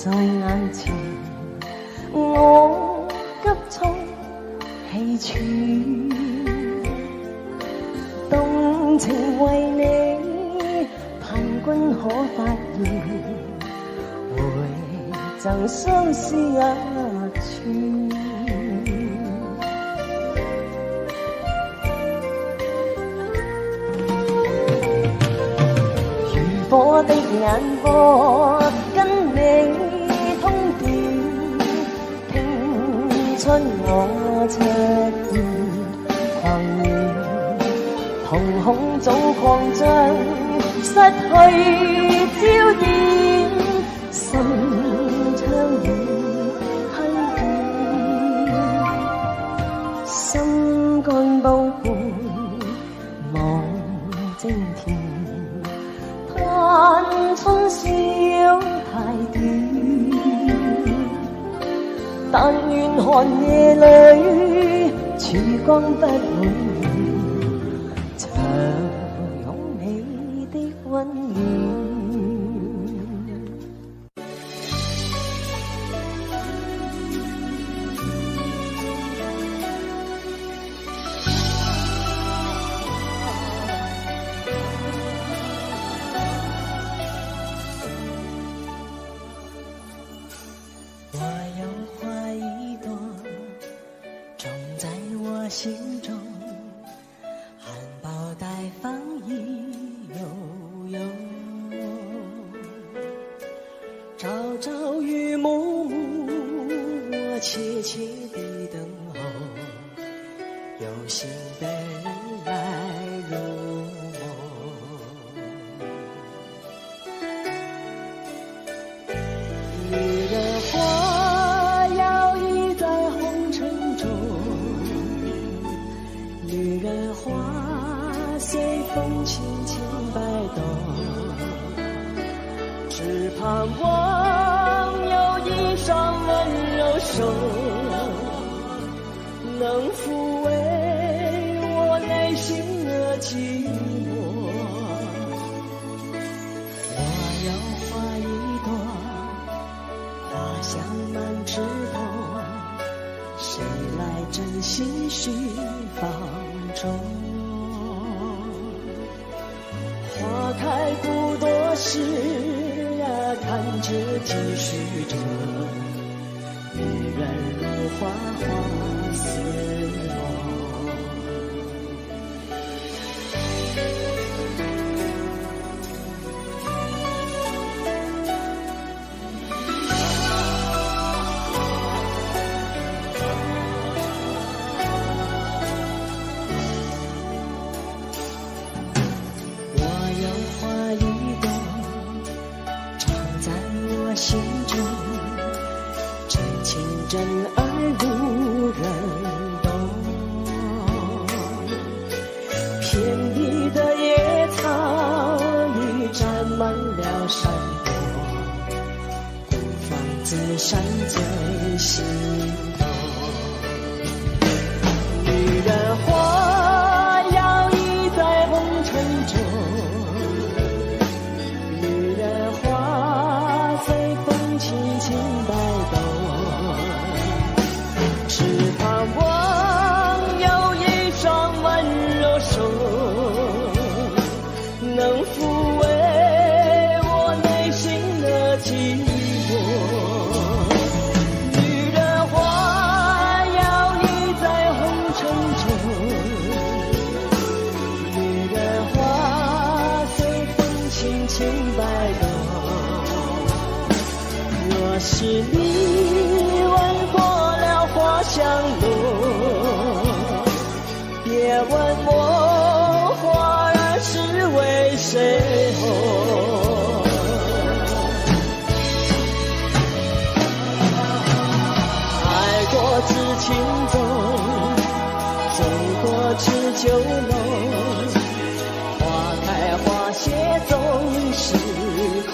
在眼前，我急促气喘，动情为你，盼君可發現，回贈相思一串。如火的眼波，跟你通電，傾出我赤焰狂熱，瞳孔早擴張，失去焦點，心窗遠黑暗，心肝煲半望蒸甜，盼春宵太短，但願寒夜裏曙光不會長擁你的溫暖。我有花一朵，种在我心中，含苞待放意悠悠，朝朝与暮暮，我切切地等候，有心的人来入梦。女人花摇曳在红尘中，女人花随风轻轻摆动，只盼望有一双温柔手，能抚慰我内心的寂寞。我有花一朵，花香满枝头，谁来真心寻芳踪？花开不多时啊，看着几许着，女人如花，花似梦。心中真情真爱无人懂，遍地的野草里沾满了山坡，孤芳自赏最心动。女人花摇曳在红尘中，女人花随风轻轻摆动，只盼望有一双温柔手，能抚慰我内心的寂寞。女人花摇曳在红尘中，女人花随风轻轻摆动。若是你闻过了花香浓，别问我花儿是为谁红。爱过知情重，走过知酒浓，花开花谢总是空。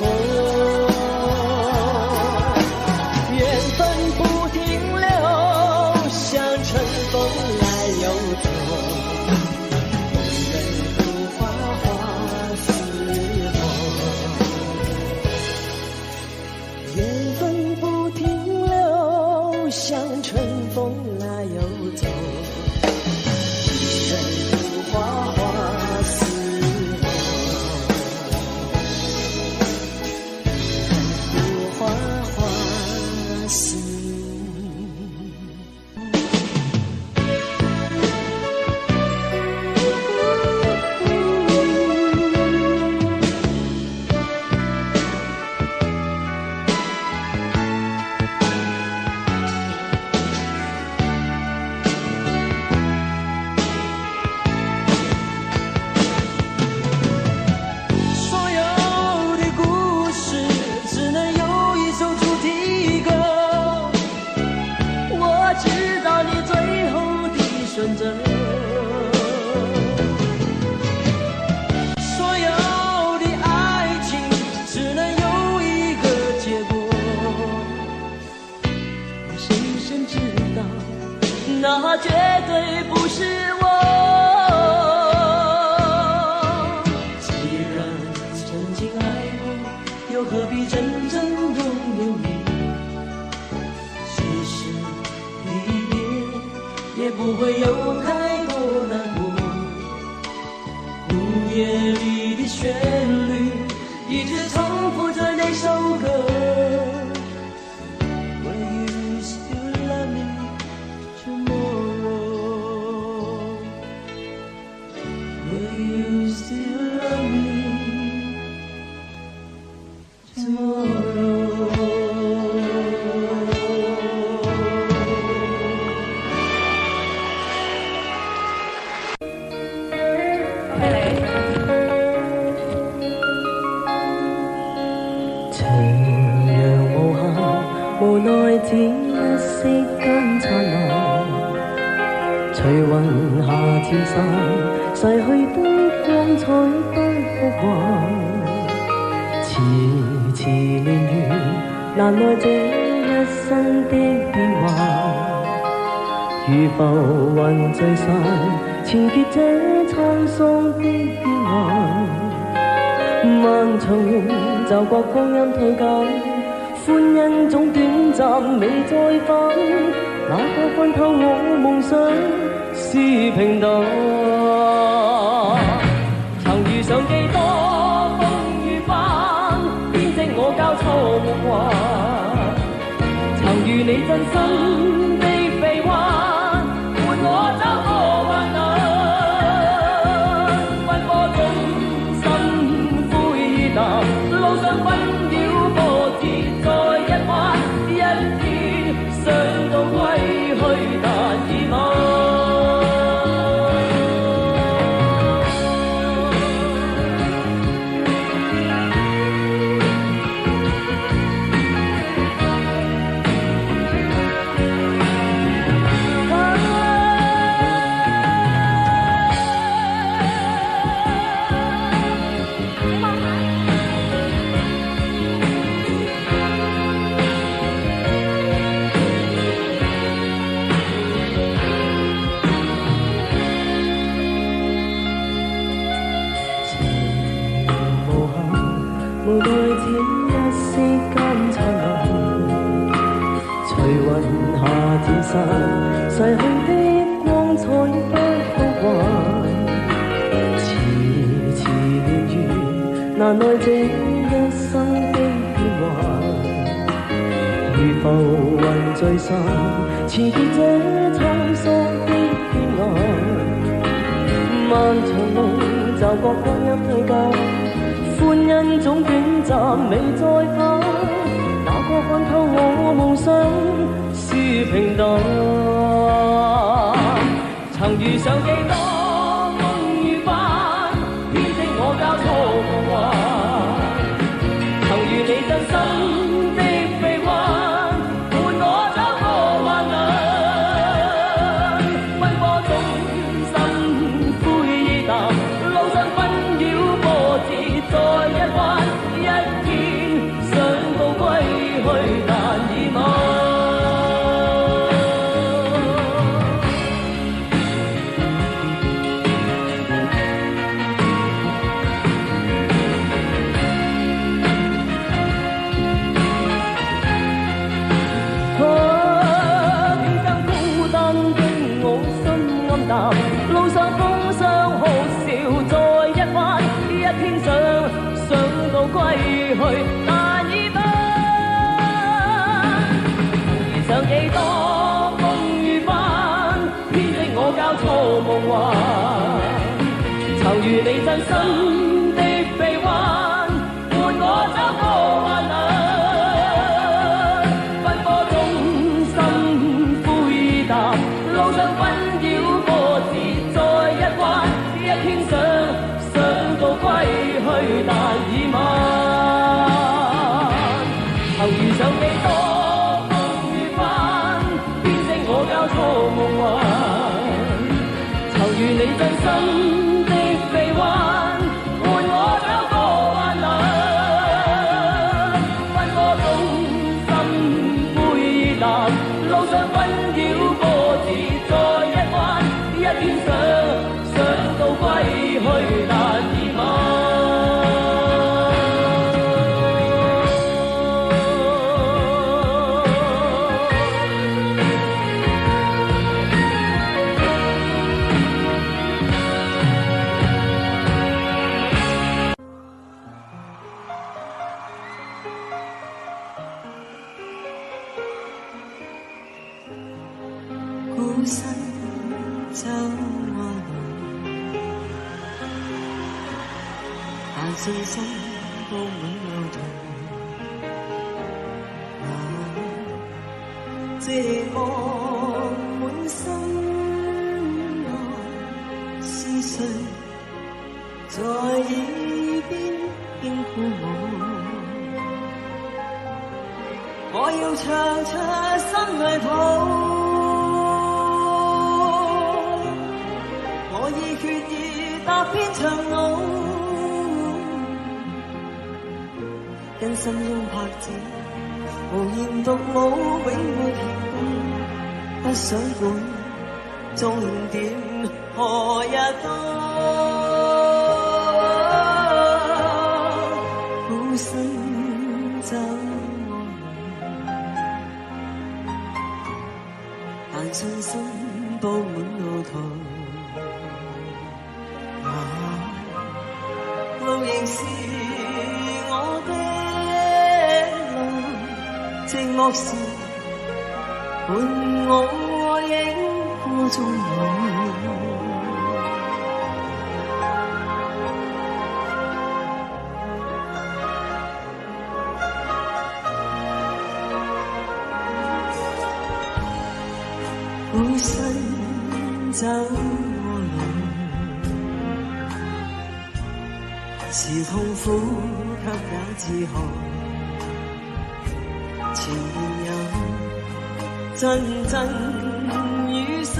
又何必真正拥有你？即使离别，也不会有太多难过。午夜里的旋律，一直重复着那首歌。Will you still love me tomorrow? Will you still love me tomorrow? 情陽無限，無奈只一息間燦爛。隨雲下漸散，逝去的光彩不復還。遲遲年月，難耐這一生的變幻。如浮雲聚散，纏結這滄桑的變幻。漫長就覺光陰退減，歡欣總短暫未再返。哪個看透我夢想是平淡？曾遇上幾多風雨翻，編織我交錯夢幻。曾遇你真心的臂彎，伴我走過患難。奔波中心灰意淡，路上紛擾波折再一彎，一天想到歸去但已晚。無奈只一息間燦爛，隨雲下漸散，逝去的光彩不復還。遲遲年月，難耐這一生的變幻。如浮雲聚散，纏結這滄桑的變幻。漫長路就覺光陰退減，歡欣總短暫未再返。哪個看透我夢想是平淡？曾遇上幾多風雨翻，編織我交錯夢幻。曾遇你真心的臂彎，伴我走過患難。奔波中心灰意淡，路上紛擾波折再一彎，一天想到歸去但已晚。偏生孤單的我心暗淡，路上風霜酷笑再一彎，一天想到歸去但已晚。遇上幾多風雨翻，編織我交錯夢幻。曾遇你真心的臂彎，伴我走過患難。奔波中心灰意淡，路上紛擾波折再一彎，一天想到歸去但已晚。曾遇上幾多風雨翻，編織我交錯夢幻。曾遇你真心的臂彎，伴我走過患難。奔波中心灰意淡，路上紛擾波折再一彎，一天想到歸去但已晚。孤身走過路，但信心佈滿路途。寂寞滿心內，是誰在耳邊輕呼我？我要唱出心裏抱，我已決意踏遍長路，跟心中拍子無言獨舞，永沒停步，不想管終點何日到。孤身走我路，但信心佈滿路途。路仍是我的路，寂寞時伴我影過中我。孤身走我路，是痛苦卻也自豪。前面有陣陣雨灑，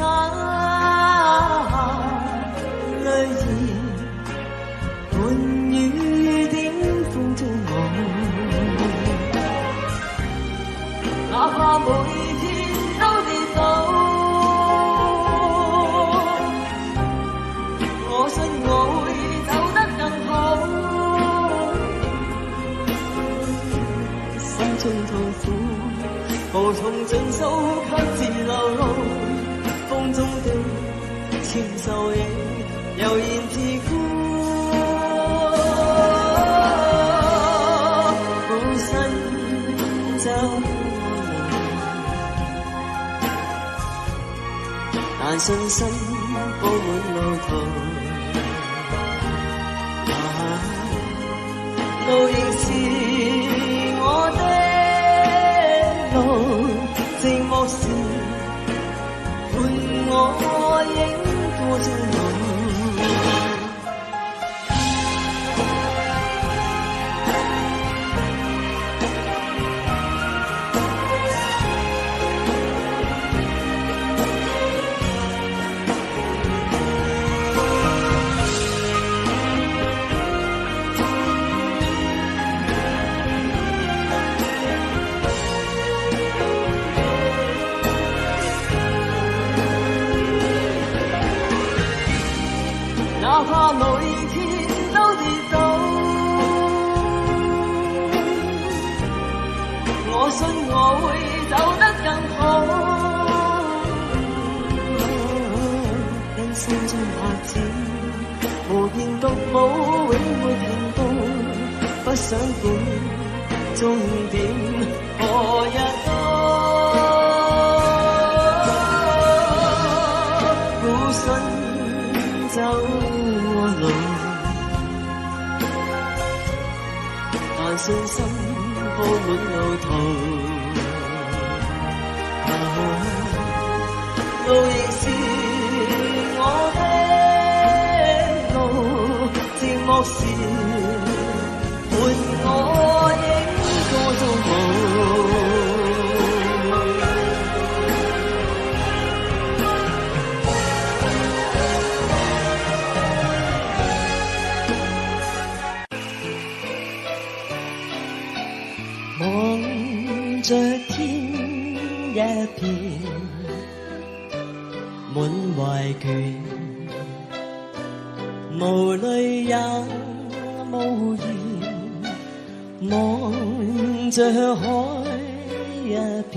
淚兒伴雨點風中舞，哪怕每天都跌倒，我信我會走得更好。心中痛苦無從盡訴，卻自流露。風中的簽奏影悠然自顧。孤身走我路，但信心佈滿路途。路仍是我的路，寂寞時伴我影過中路。哪怕每天都跌倒，我信我會走得更好。因心中拍子無言獨舞，永沒停步，不想管終點何日到。孤身走路，但信心佈滿路途。路仍是我的路，寂寞時伴我影過中舞。望着天一片滿懷倦，無淚也無言，望着海一片，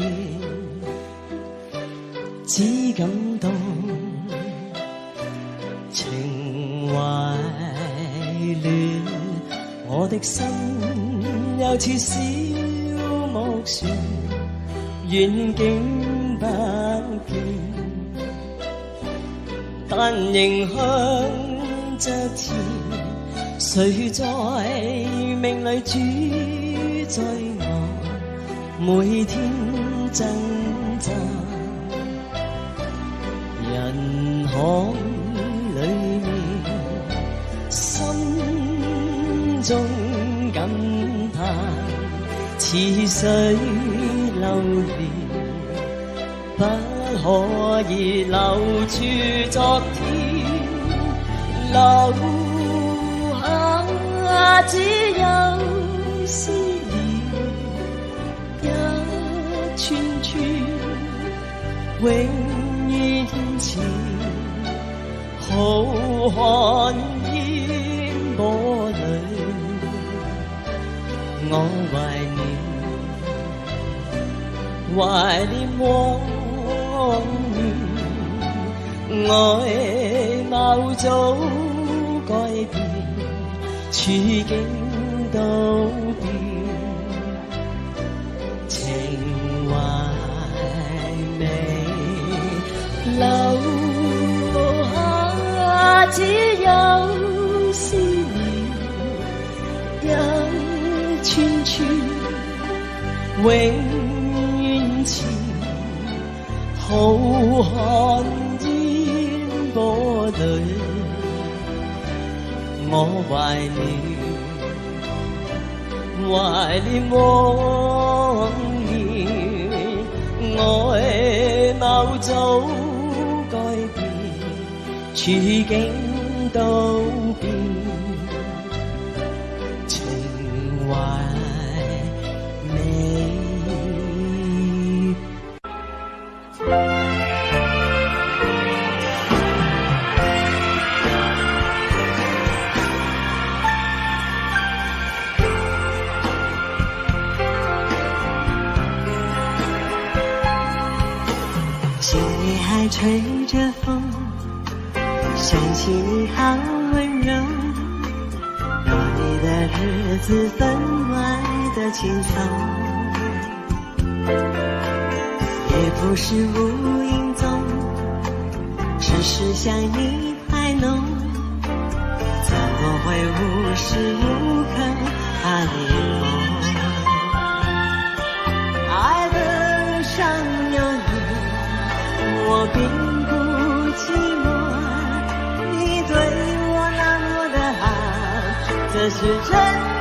只感到情懷亂，我的心又似小船，遠景不見，但仍向着前。誰在命裏主宰我，每天掙扎。人海裏面，心中感嘆，似水流年，不可以留住昨天，留下只有思念，一串串永遠前，浩瀚煙波裏，我懷念往年，愛貌早改變，處境都變，情懷美留下只有思念，一串串永遠前，浩瀚煙波裏，我懷念往年，愛貌早改變，處境都變，情懷美。心里还吹着风，想起你好温柔，有你的日子分外的轻松，也不是无影踪，只是想你太浓，怎么会无时无刻把你梦？爱的路上有你，我并不寂寞，你对我那么的好，这是真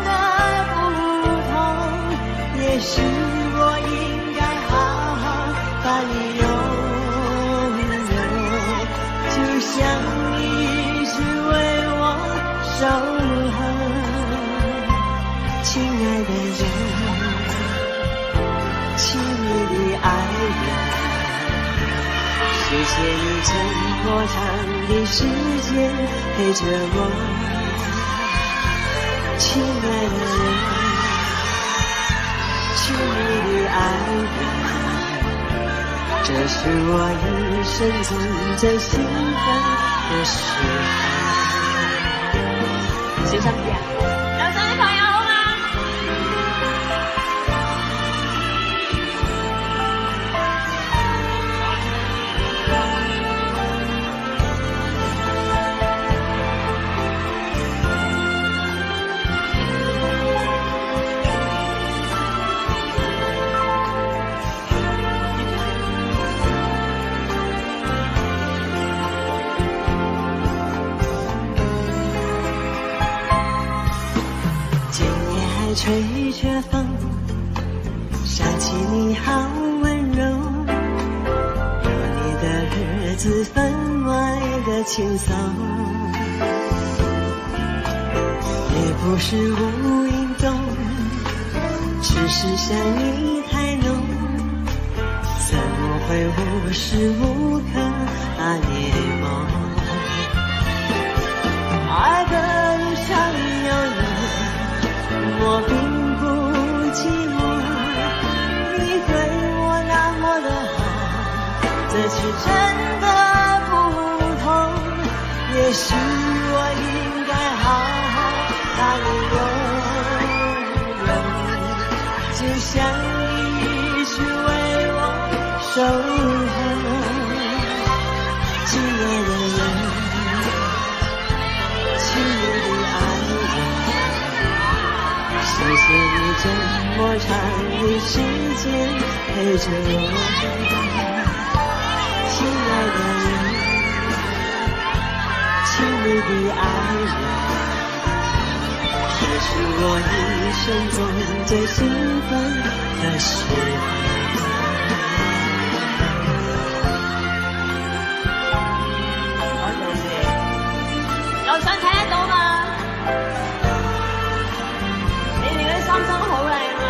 的不同，也许我应该好好把你拥有，就像你一直为我守候，亲爱的人，亲密的爱人，谢谢你这么长的时间陪着我，亲爱的人，亲密的爱人，这是我一生中最兴奋的时候。欣赏点，有生日朋友吗？吹着风，想起你好温柔，有你的日子分外的轻松，也不是无影踪，只是想你太浓，怎么会无时无刻把你梦？爱的路上有你，我并不寂寞，你对我那么的好，这是真的不同，也许我应该好好把你拥有，就像你守候，亲爱的人，亲爱的爱人，谢谢你这么长的时间陪着我，亲爱的人，亲爱的爱人，这是我一生中最兴奋的时候。又想睇得到嘛？你哋嗰啲衫衫好靚啊！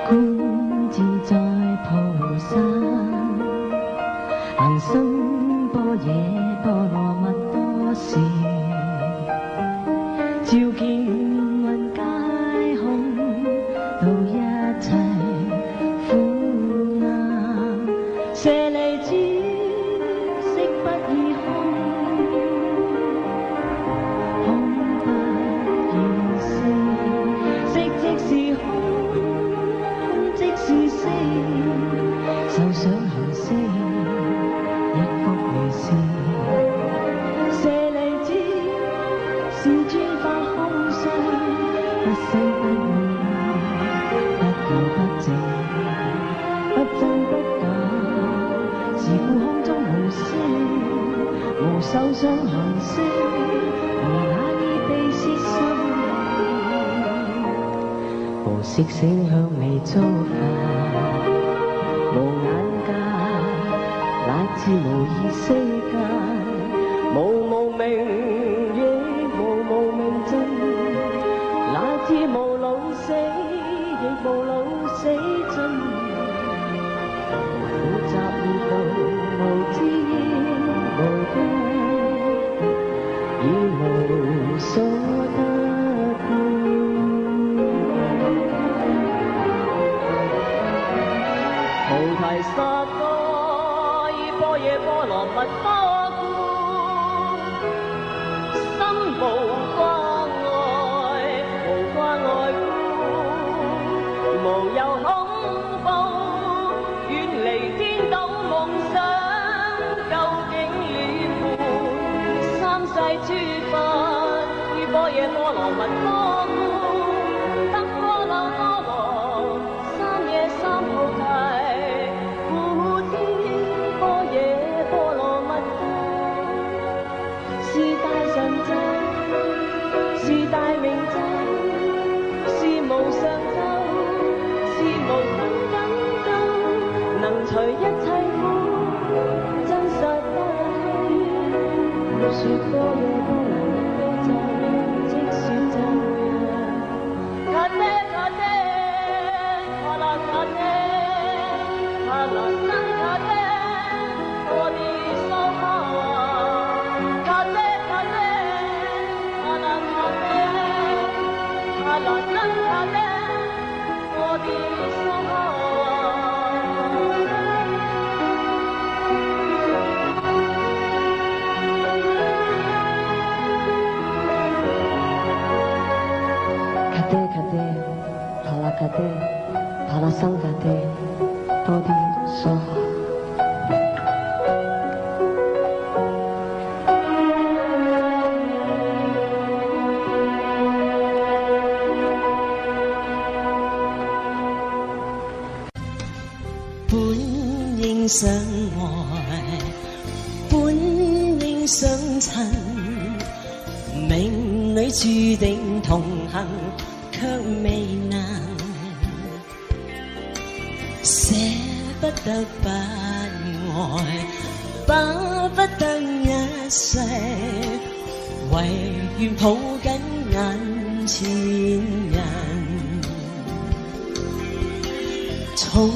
觀自在菩薩，行深般若波羅蜜多時，照見雲皆空，度一切苦難，舍利子，色不異空，空不異色，色即是空。即是色，受想行識，亦復如是。舍利子，是專法空相，不生不滅，不垢不淨，不真不假，是故空中無色，無受想行識，無那意被攝心。無色聲香味觸法，無眼界，乃至無意識界，無明亦無明盡，乃至無老死亦無老死盡。苦集滅道，無知無根，已無所得。菩提薩埵般若波羅蜜多故，心無掛礙，無掛礙故，無有恐怖，遠離顛倒夢想，究竟涅槃。三世諸法於般若波羅蜜多故，得波羅波羅三夜三菩提。是大明咒，是無上咒，是無分等咒，能除一切苦，真實不虛。若說般若波羅蜜多咒，即說咒曰：卡爹卡爹，卡拉卡爹，卡拉生卡爹，我的娑婆，卡爹卡爹。卡拉真卡爹，我的娑婆。卡爹卡爹，帕拉卡爹，帕拉生卡爹，多啲娑婆。應相愛，本應相襯，命裏注定同行，卻未能捨不得不愛，巴不得一世，唯願抱緊眼前人。匆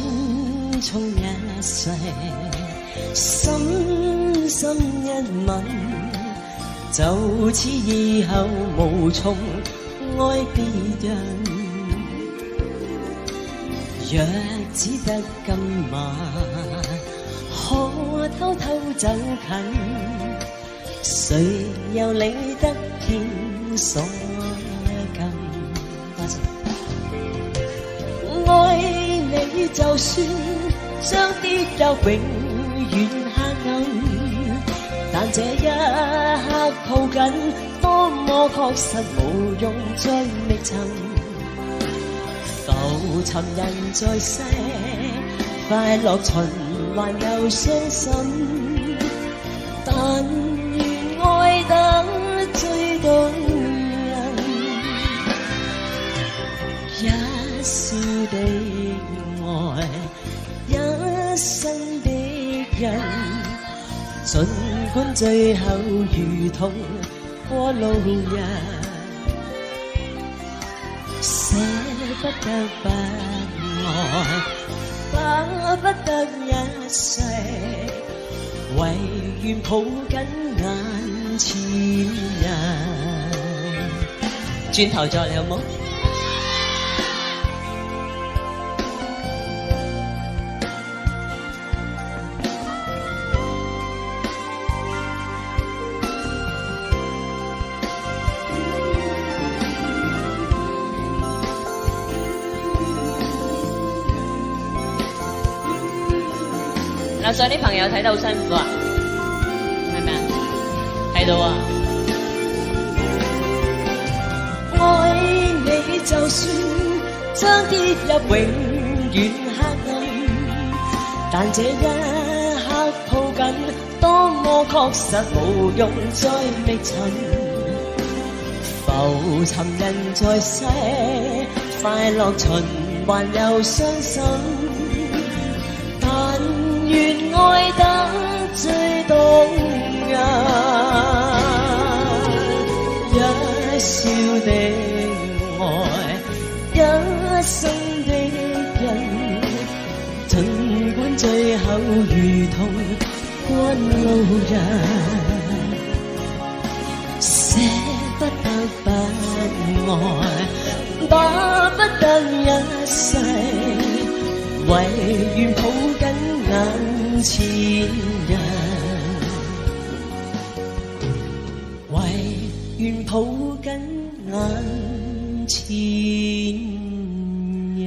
匆一世，深深一吻，就此以後無從愛別人。若只得今晚，可偷偷走近，誰又理得傾所近？多謝。愛你就算將跌入永遠黑暗，但這一刻抱緊，多麼確實無用再覓尋。浮沉人在世，快樂循環又傷心，但願愛得最動人，一笑的愛，一生的人，儘管最後如同過路人，捨不得不愛，巴不得一世，唯願抱緊眼前人。轉頭再嚟好冇？樓上啲朋友睇得好辛苦啊，係咪啊？睇到啊！愛你就算將跌入永遠黑暗，但這一刻抱緊，多麼確實無用再覓尋。浮沉人在世，快樂循環又傷心，但願愛得最動人，一笑的愛，一生的人，儘管最後如同過路人，捨不得不愛，巴不得一世，唯願抱緊眼前人，唯願抱緊眼前人。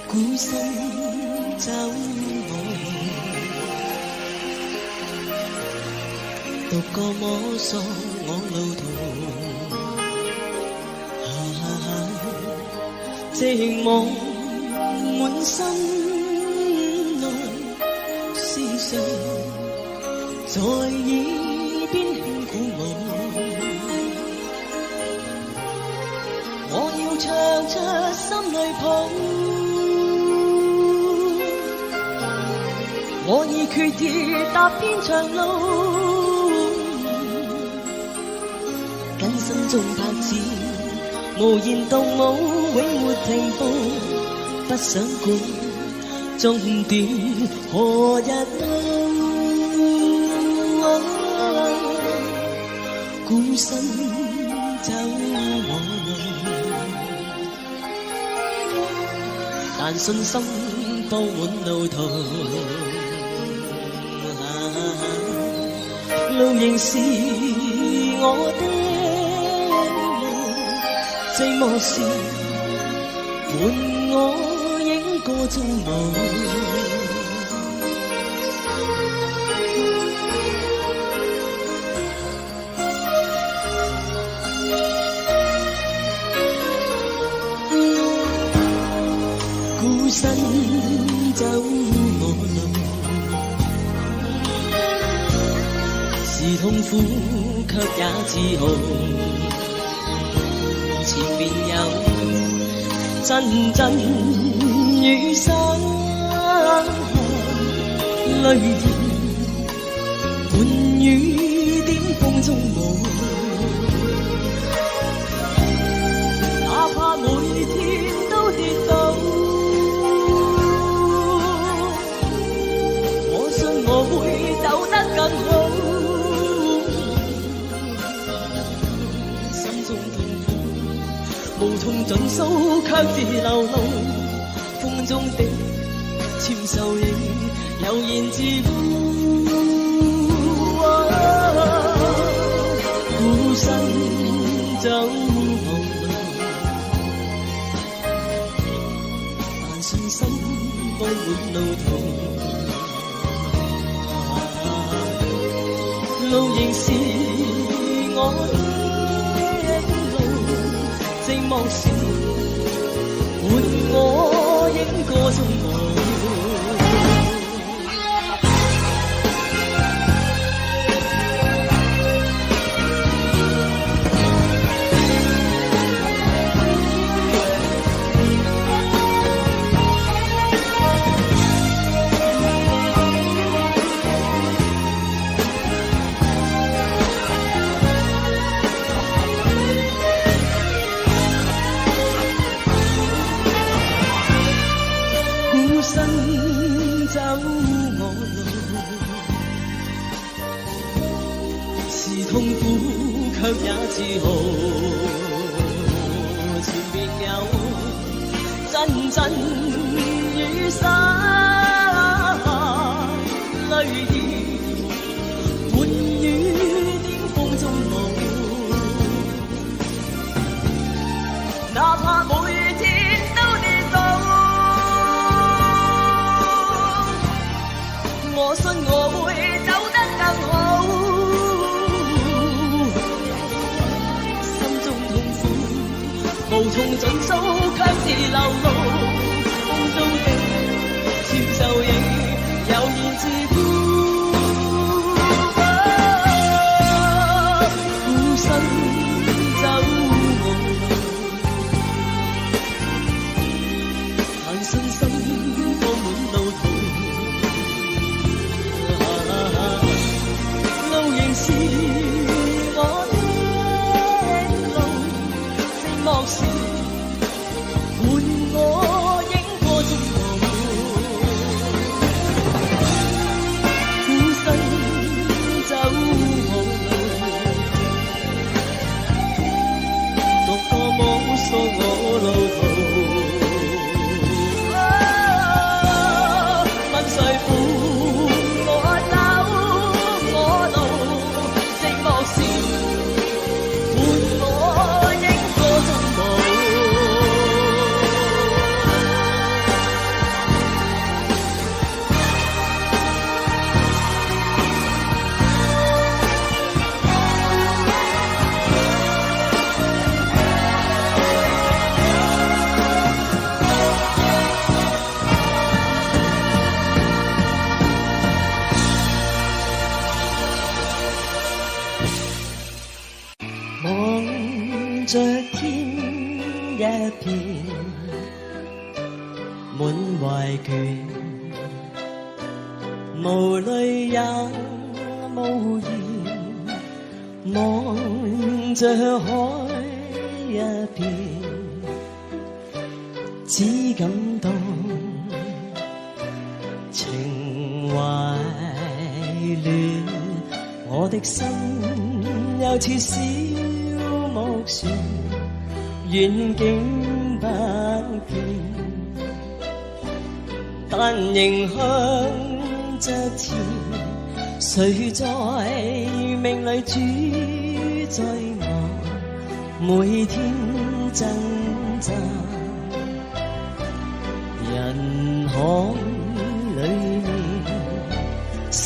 孤身走獨個摸索我路途，寂寞滿心內，思緒在耳邊輕鼓舞。我要唱出心裏抱，我已決意踏遍長路。心中拍子無言動舞，永沒停步，不想管終點何日到。孤身走我路，但信心鋪滿路途，路仍是我的。寂寞時，伴我影個蹤舞。是痛苦卻也自豪，前面有陣陣雨灑淚兒，伴雨點風中舞，哪怕每天都跌倒，我信我會走得更好。心中痛苦無從盡訴，卻自流露，風中的纖瘦影悠然自顧。孤身走無路，但信心布滿路途，路仍是我的路，寂寞時伴我影個中途。走我路，是痛苦卻也自豪，前面有陣陣雨灑淚兒，伴雨點風中舞，哪怕每天都跌倒，我信我會走得更好，心中痛苦無從盡訴，卻自流露，風中的纖瘦影悠然自顧。孤身走無路，但信心布滿路途。是我的路，寂寞時伴我影過中途，孤身走無路，獨個摸索我路途。問誰扶我走？望着天一片滿懷倦，無淚也無言，望着海一片，只感到情懷亂，我的心又似小木船，遠景不見，但仍向着前。誰在命裏主宰我，每天掙扎，人海裏面，心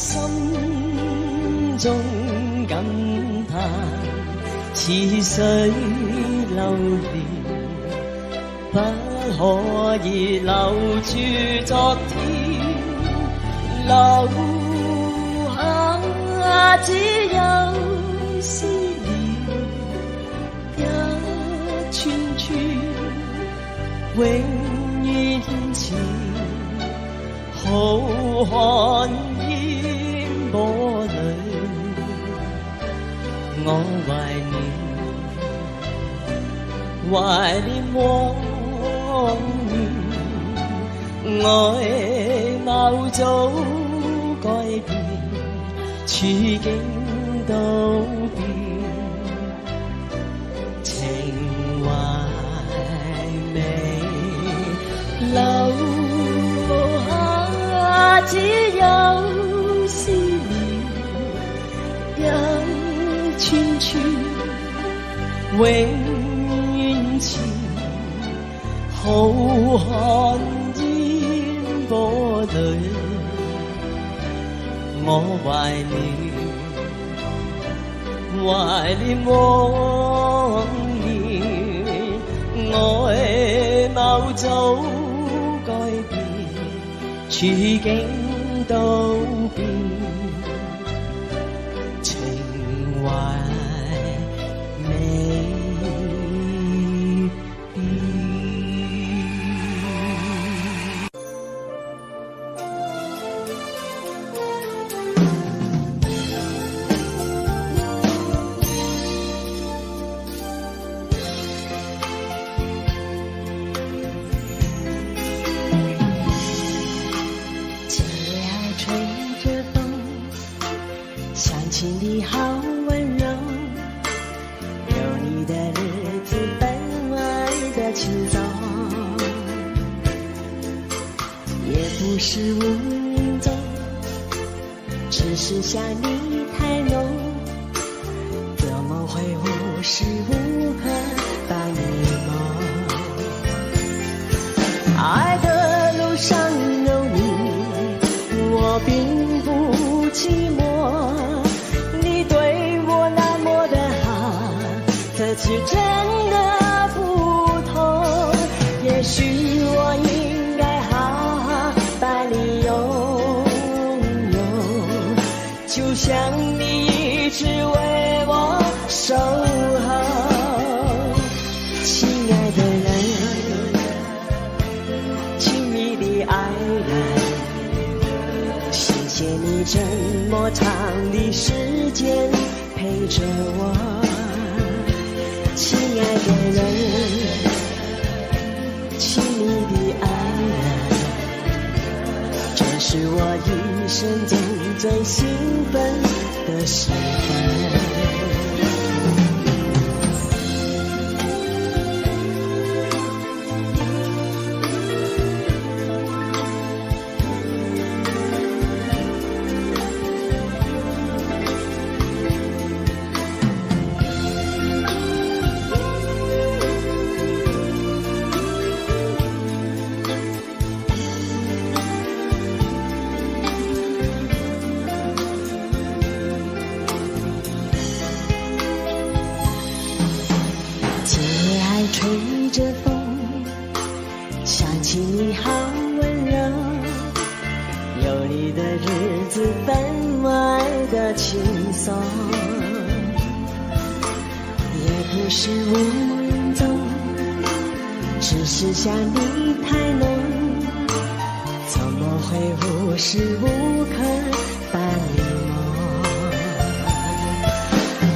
中感嘆。似水流年，不可以留住昨天，留下只有是你的串串，永遠前浩瀚煙波裏，我懷念往年，愛貌早改變，處境都變，情懷未留下，只有思念一串串，永遠前浩瀚煙波裏，我懷念往年，愛貌早改變，處境都變，情懷未變。心里好温柔，有你的日子分外的轻松，也不是无影踪，只是想你太浓，怎么会无时无刻把你梦？爱的路上有你，我并不寂寞。这次真的不同，也许我应该好好把你拥有，就像你一直为我守候。亲爱的人，亲密的爱人，谢谢你这么长的时间陪着我。亲爱的人，亲密的爱人，这是我一生中最兴奋的时分。吹着风，想起你好温柔，有你的日子分外的轻松，也不是无影踪，只是想你太浓，怎么会无时无刻把你梦？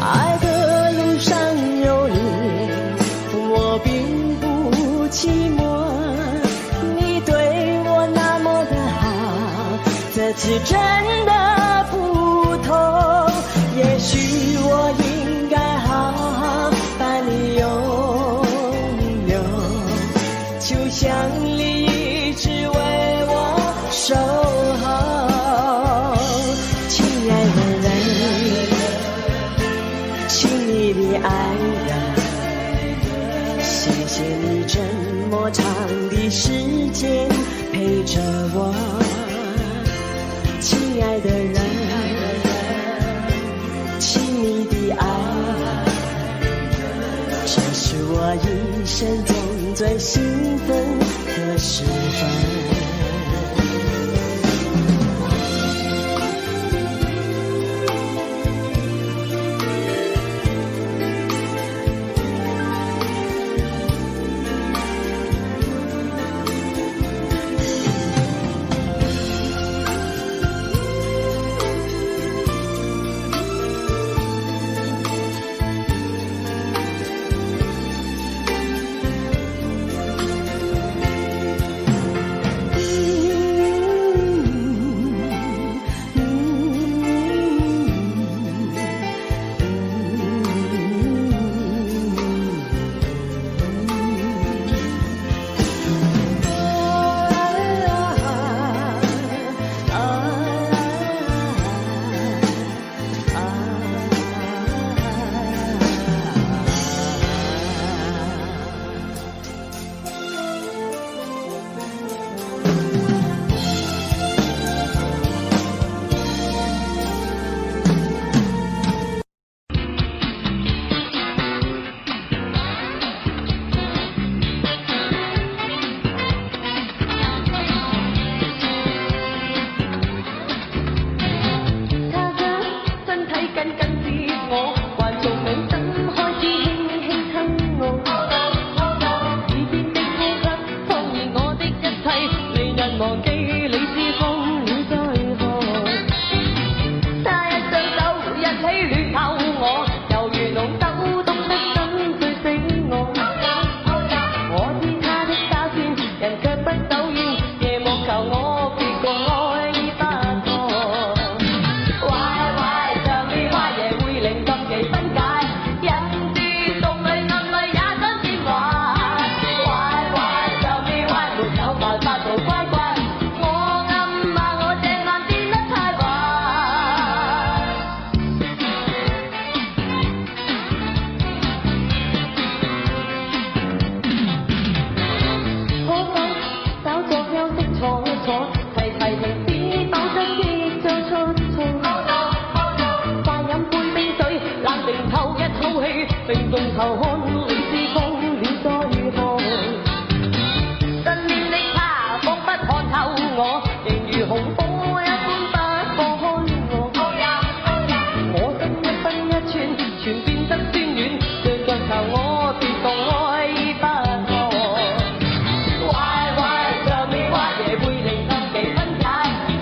爱的路上有你，我并不寂寞，你对我那么的好，这次真的不同，也许我应该好好把你拥有，就像你一直为我守候。亲爱的人，亲密的爱人，谢谢你这么长的时间陪着我。亲爱的人，亲密的爱人，这是我一生中最兴奋的时分。並眾頭看，是空了再看。身邊的他仿不看透我，仍如紅火一般不放開我。我心一分一寸，全變得酸軟，最腳頭我別動愛不可。壞壞像你話夜會令心幾分解，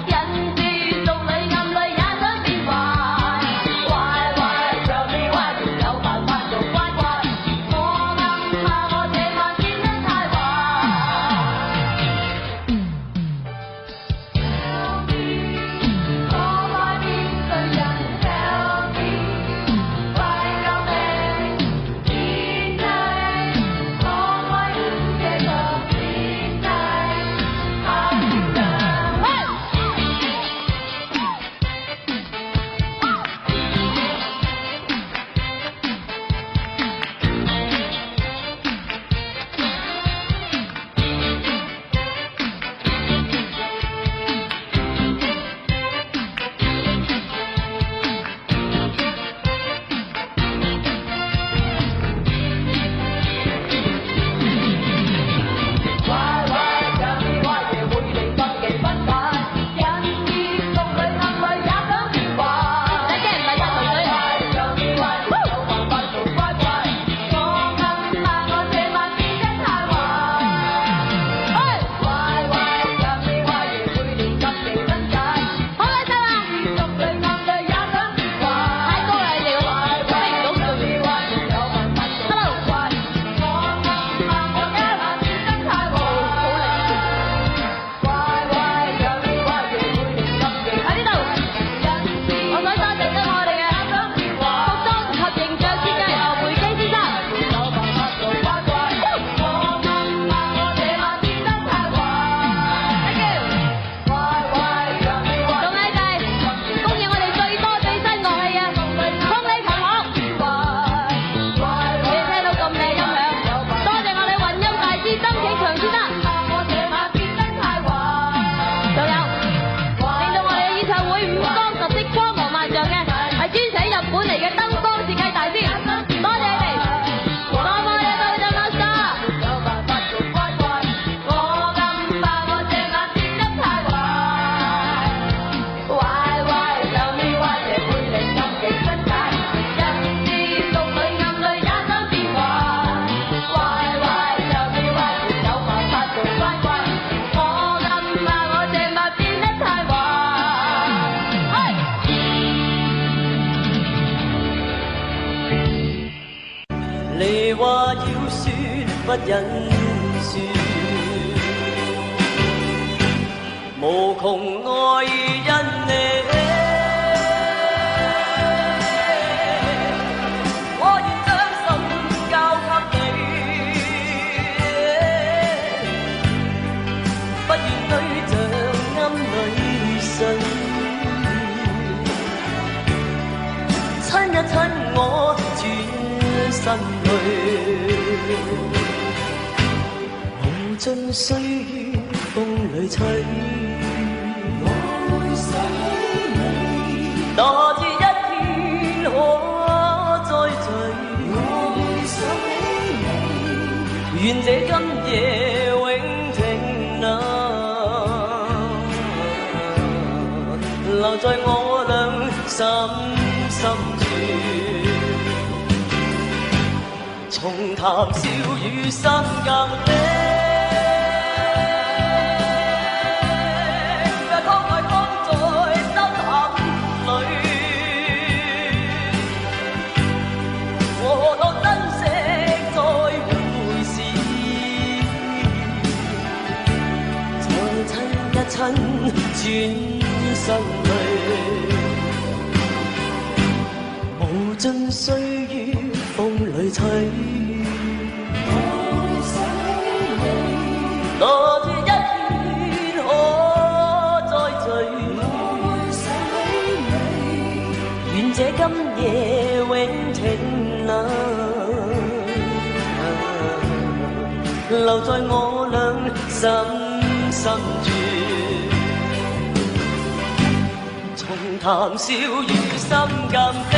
人是俗裏暗裏也想變壞。壞壞像你話沒有辦法做乖乖，我暗怕我這晚變得太壞。Tell me，我愛邊個人 ？Tell me，快救命！天際，我愛這個天際，太陽。壞壞像你話夜會令心幾分解，人是俗裏暗裏也想變壞。壞壞像你話沒有辦法做乖乖，我暗怕我這晚變得太壞。壞壞像你話夜會令心幾分解，好啦，得啦，俗裏暗裏也想變壞。太高啦你哋個壞壞像你話沒有辦法做乖乖，我暗怕我這晚變得太壞。壞壞像你話夜會令心幾喺呢度，我想多謝咗我哋嘅服裝及形象設計何培基先生。有辦法做乖乖，我暗怕我這晚變得太壞。壞壞像你話仲有就係供應我哋最多最新樂器嘅風力琴行。你哋聽到咁靚音響，多謝我哋混音大師曾景祥先生。我這晚變得太壞。仲有令到我哋嘅演唱會五光十色、光芒萬丈嘅，係專程喺日本嚟嘅燈光設計大師，多謝你哋。多謝你哋對我哋有辦法做乖乖，我暗怕我這晚變得太壞。壞壞像你話夜會令心幾分解，人是俗裏暗裏也想變壞。壞壞像你話沒有辦法做乖乖，我暗怕我這晚變得太壞。你話要說不忍說，無窮愛因你，我願將心交給你，不願對象暗裏睡，親一親我轉身去，無盡歲月風裏吹，我會想起你，哪知一天可再聚，我會想起你，願這今夜永停留，留在我倆心深處。重談笑語心更悲，卻當愛放在心坎裏，我當珍惜再回事，再親一親轉身去，無盡歲月風裏吹，哪知一天可再聚，願這今夜永停留，留在我倆心深處，重談笑語心更悲。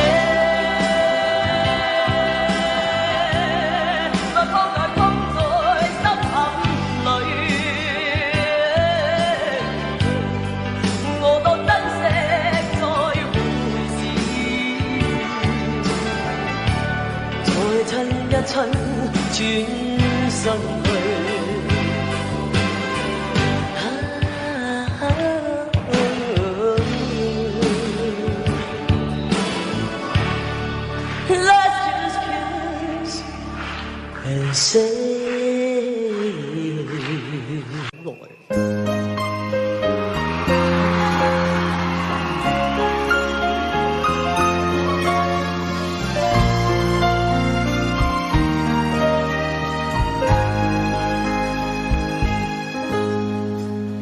春轉身去。Let's just kiss and say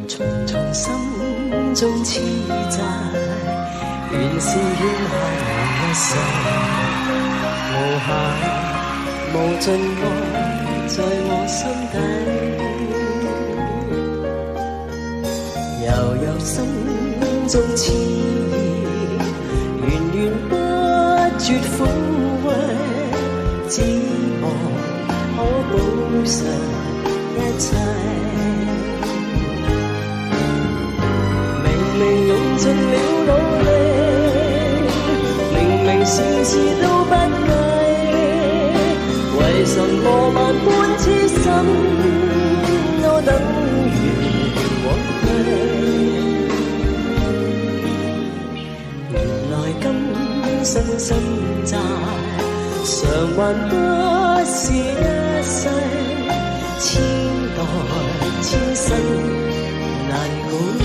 重重心中痴債，原是怨恨一世，無限無盡愛在我心底，悠悠心中痴意，源源不絕撫慰，只望可補償一切。明明用盡了努力，明明事事都不計，為什麼萬般痴心都等於枉費？原來今生心債，償還不是一世，千代千世難估計。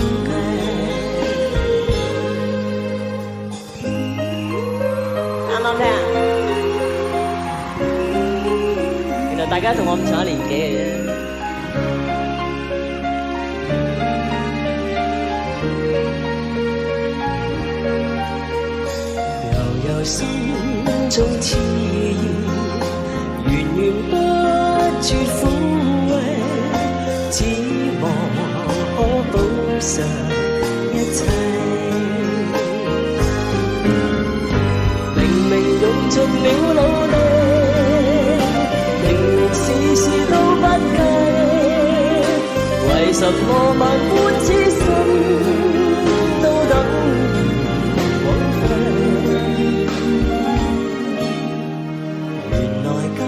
原來大家同我咁上一年紀嘅啫。悠悠心中痴意，源源不絕撫慰，只望可補償一切。用盡了努力，明明事事都不計，為什麼萬般痴心都等於枉費？原來今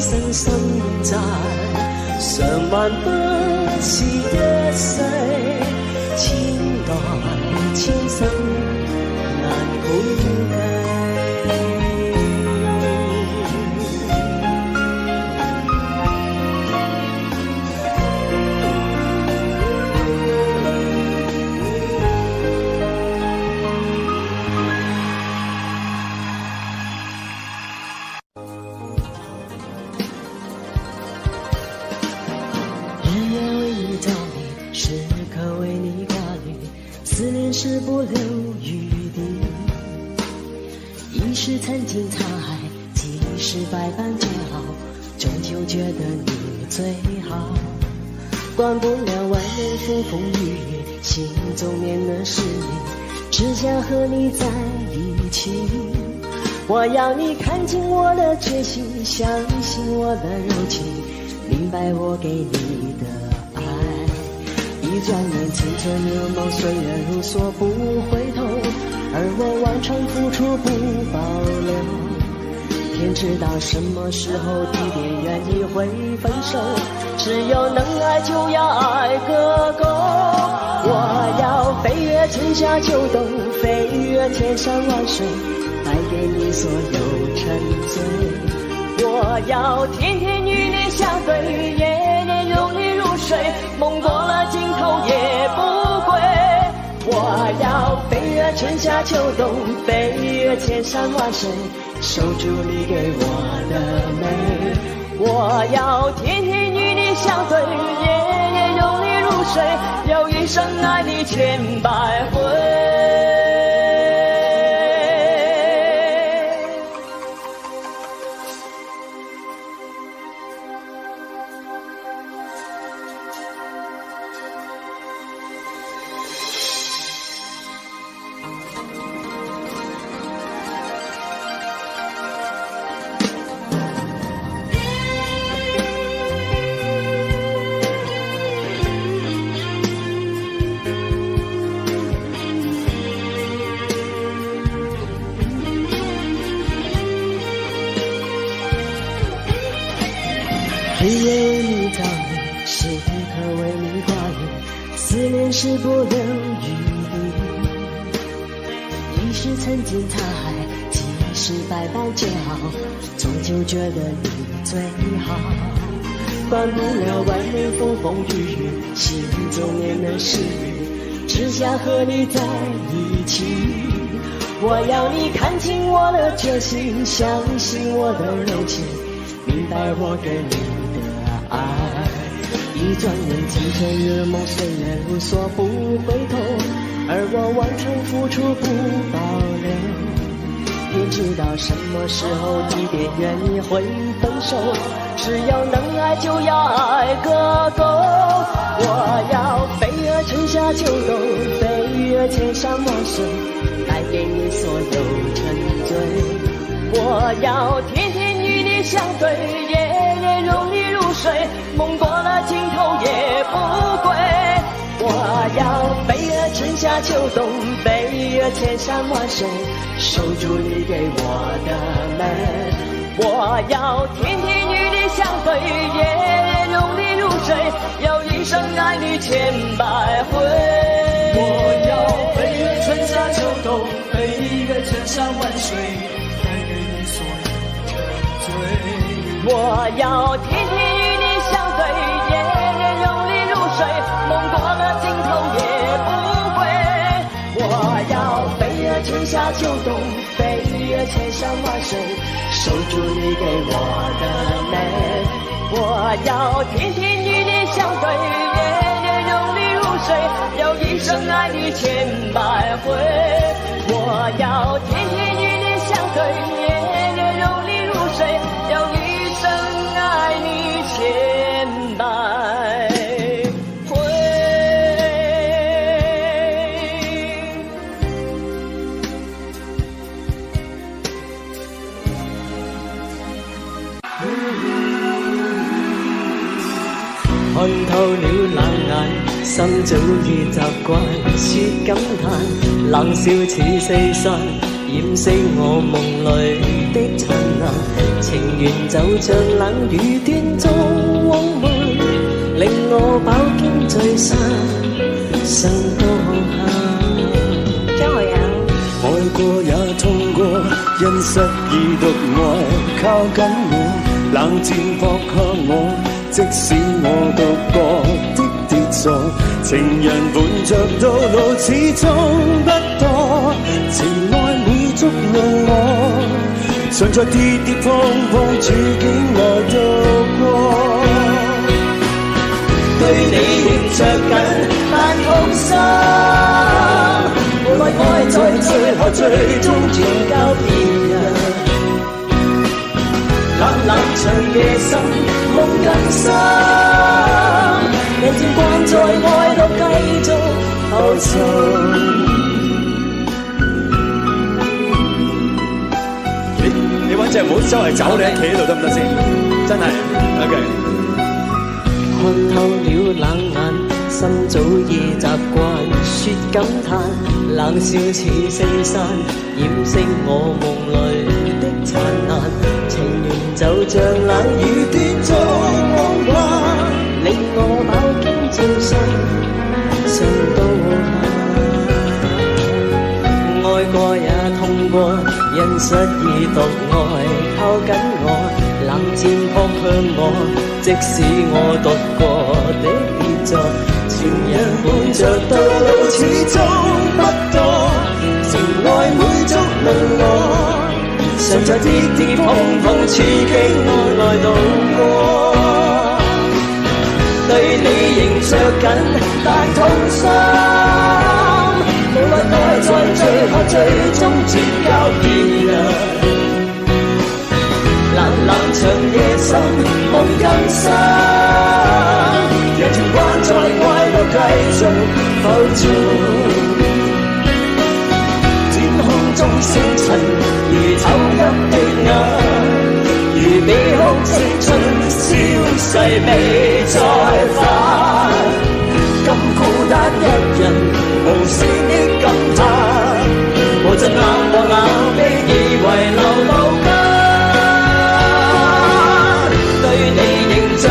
生心債，償還不是一世，千代千生難估計。是不留余地，一时曾经沧海，几时百般煎熬，终究觉得你最好。管不了外面风风雨雨，心中念的是你，只想和你在一起。我要你看清我的决心，相信我的柔情，明白我给你的爱。一转眼青春流梦，岁月如梭不回头，而我完全付出不保留。天知道什么时候地点原意会分手，只有能爱就要爱个够。我要飞越春夏秋冬，飞越千山万水，带给你所有沉醉。我要天天与你相对，夜夜拥你入睡，梦过了尽头也不归。我要飞越春夏秋冬，飞越千山万水，守住你给我的美。我要天天与你相对，夜夜拥你入睡，要一生爱你千百回。日夜为你造孽，时刻为你挂念，思念是不留余地。一时曾经沧海，几时百般煎熬，终究觉得你最好。管不了外面风风雨雨，心中念的是你，只想和你在一起。我要你看清我的决心，相信我的柔情，明白我对你的爱。一转眼青春日梦，岁月如梭不回头，而我完全付出不保留。天知道什么时候地点愿意会分手，只要能爱就要爱个够。我要飞越春夏秋冬，飞越千山万水，带给你所有沉醉。我要天天与你相对，夜夜拥你入睡，梦过了尽头也不归。我要飞越春夏秋冬，飞越千山万水，守住你给我的美。我要天天与你相对，夜夜拥你入睡，要一生爱你千百回。我要飞越春夏秋冬，飞越千山万水，带给你所有的醉。我要天天与你相对，夜夜拥你入睡，梦过了尽头也不归。我要飞越春夏秋冬，飞越千山万水，守住你给我的美。我要天天与你相对，夜夜拥你入睡，要一生爱你千百回。我要天天与你相对，夜夜拥你入睡，要一生爱你千百回。看透了冷眼，心早已習慣，說感嘆，冷笑似四散，掩飾我夢裏的燦爛。情緣就像冷雨斷中往問，令我飽經醉散，想多下。張學友，愛過也痛過，因失意獨愛，靠緊我，冷戰撲向我。即使我獨個的跌坐，情人伴着到老始終不多，情愛會捉弄我，常在跌跌碰碰處境內度過。對你仍着緊，但痛心，無奈愛在最後最終轉交別人。冷冷長夜深，夢更深，人漸慣在愛裏繼續浮沉。你揾隻唔好周圍走，你企喺度得唔得先？真係 OK。看透了冷眼，心早已習慣，說感嘆，冷笑似四散，掩飾我夢裏的燦爛。情緣就像冷雨斷中往還，令我飽經醉散，想到下。愛過也痛過，因失意獨愛，靠緊我，冷戰撲向我，即使我獨個的跌坐，情人伴着到老始終不多，情愛會捉弄我，常在跌跌碰碰處境內度過。對你仍着緊，但痛心，無奈愛在最後最終轉交別人。冷冷長夜深，夢更深，人漸慣在愛裏繼續浮沉。天空中星塵如走泣的眼，如被哭青春消逝未再返。今孤單一人，無聲的感嘆，無盡冷漠冷冰以為流露間。對你仍着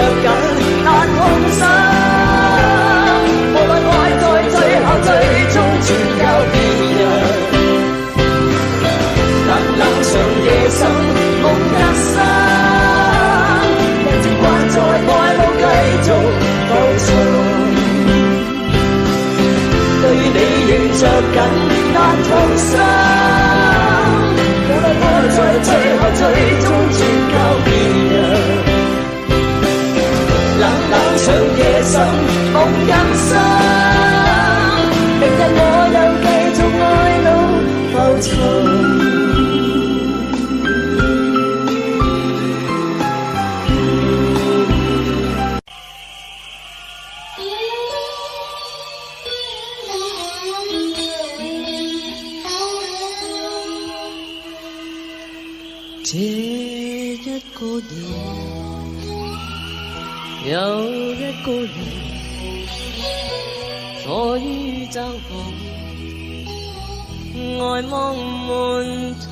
这一个夜，有一个人坐於帳篷，愛望門窗，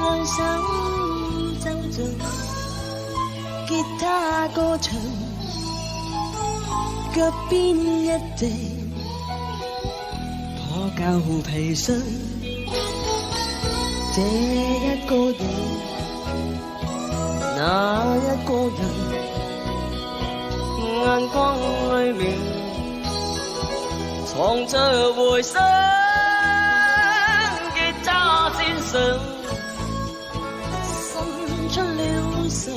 兩手奏着吉他歌唱，腳邊一隻破舊皮箱。這一個人，那一個人，眼光裏面藏着回聲，吉他線上滲出了愁，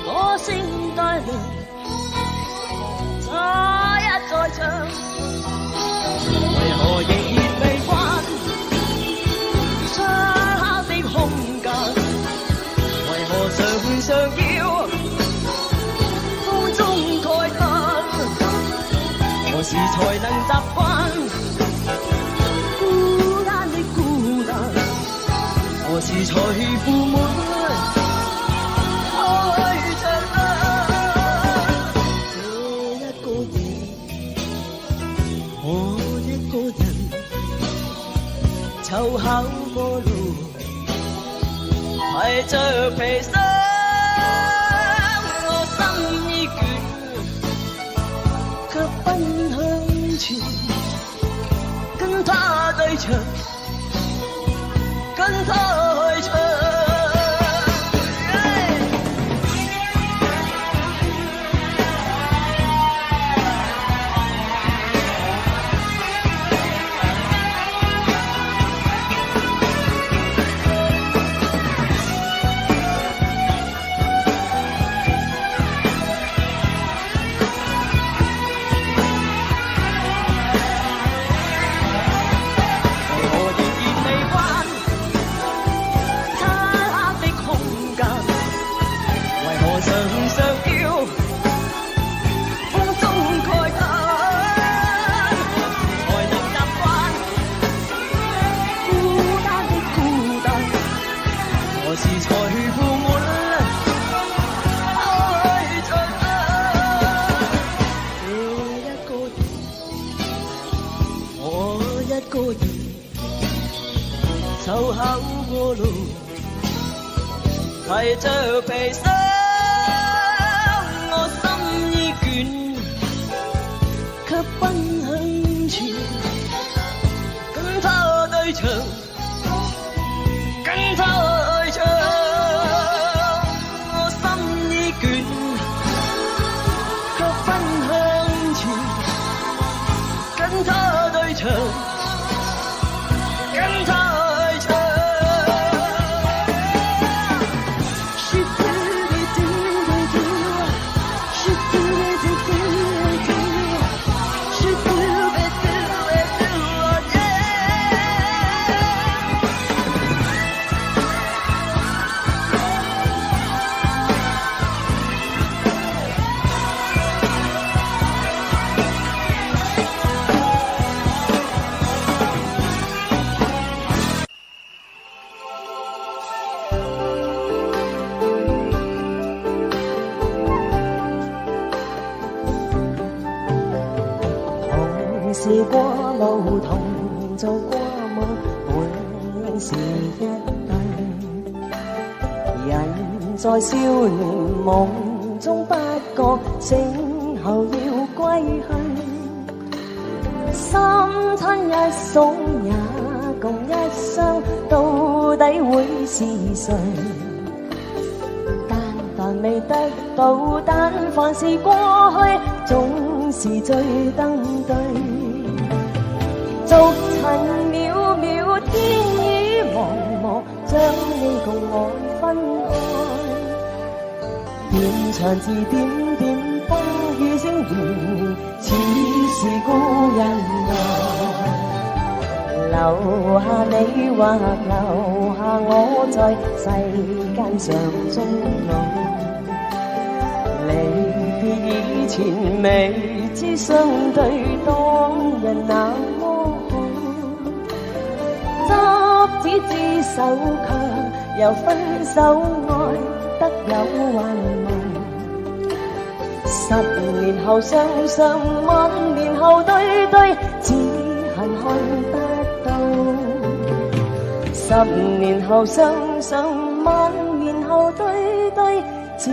歌聲帶來，他一再唱，為何仍然未關？漆黑的空間，為何常要風中慨嘆？何時才能習慣孤單的孤單？何時才負滿愛着這一個夜，我一個人湊巧過路，提着皮箱，我心已倦，卻奔向前，跟他對唱，跟他去唱。湊巧過路，提着皮箱，我心已倦，卻奔向前，跟他對唱，跟他去唱。我心已倦，卻奔向前，跟他對唱，跟他。試過路，同做過夢，永是一對。人在少年夢中不覺醒後要歸去，三親一送也共一生，到底會是誰？但凡未得到，但凡是過去，總是最登對。俗塵渺渺，天雨茫茫，將你共我分開。遍長字點點，風雨聲言，似是故人來。留下你或留下我，在世間上終老。離別以前，未知相對當日那麼好。執子知手強，由分手愛得有幻夢。10年後相信，萬年後對對，只恨看不到。10年後相信，萬年後對對，只